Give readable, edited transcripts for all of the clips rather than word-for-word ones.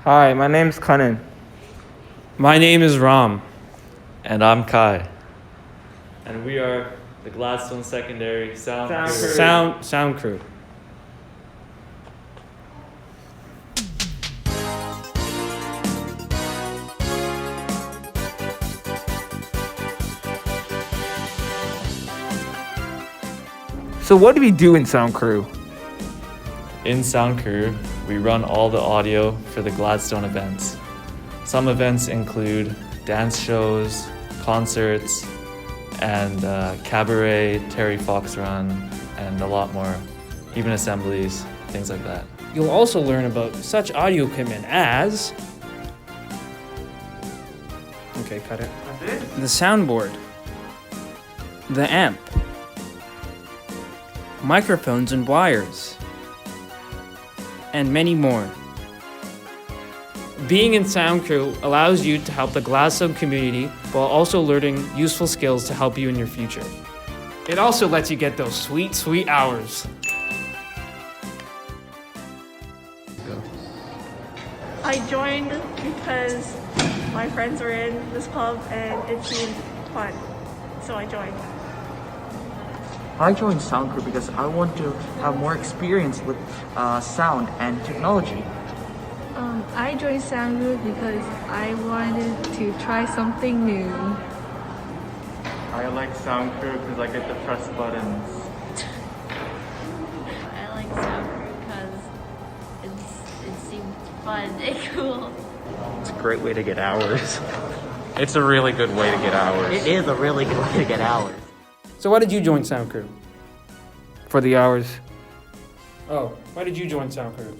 Hi, my name's Kanan. My name is Ram. And I'm Kai. And we are the Gladstone Secondary Sound Crew. Sound crew. So what do we do in Sound Crew? In Sound Crew, we run all the audio for the Gladstone events. Some events include dance shows, concerts, and cabaret, Terry Fox run, and a lot more, even assemblies, things like that. You'll also learn about such audio equipment as... Okay, cut it. The soundboard, the amp, microphones and wires, and many more. Being in Sound Crew allows you to help the Gladstone community while also learning useful skills to help you in your future. It also lets you get those sweet, sweet hours. I joined because my friends were in this club and it seemed fun, so I joined. I joined Sound Crew because I want to have more experience with sound and technology. I joined Sound Crew because I wanted to try something new. I like Sound Crew because I get to press buttons. I like Sound Crew because it seemed fun and cool. It's a great way to get hours. It's a really good way to get hours. It is a really good way to get hours. So why did you join Sound Crew? For the hours. Oh, why did you join Sound Crew?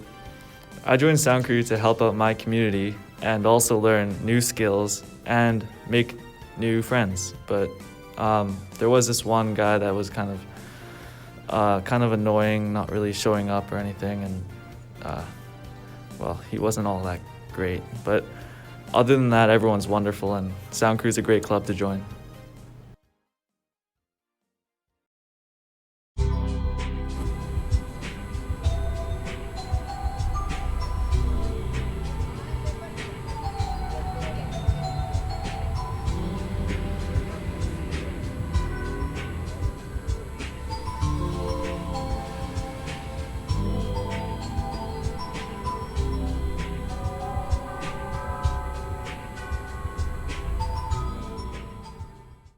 I joined Sound Crew to help out my community and also learn new skills and make new friends. But there was this one guy that was kind of annoying, not really showing up or anything, and well, he wasn't all that great. But other than that, everyone's wonderful, and Sound Crew's a great club to join.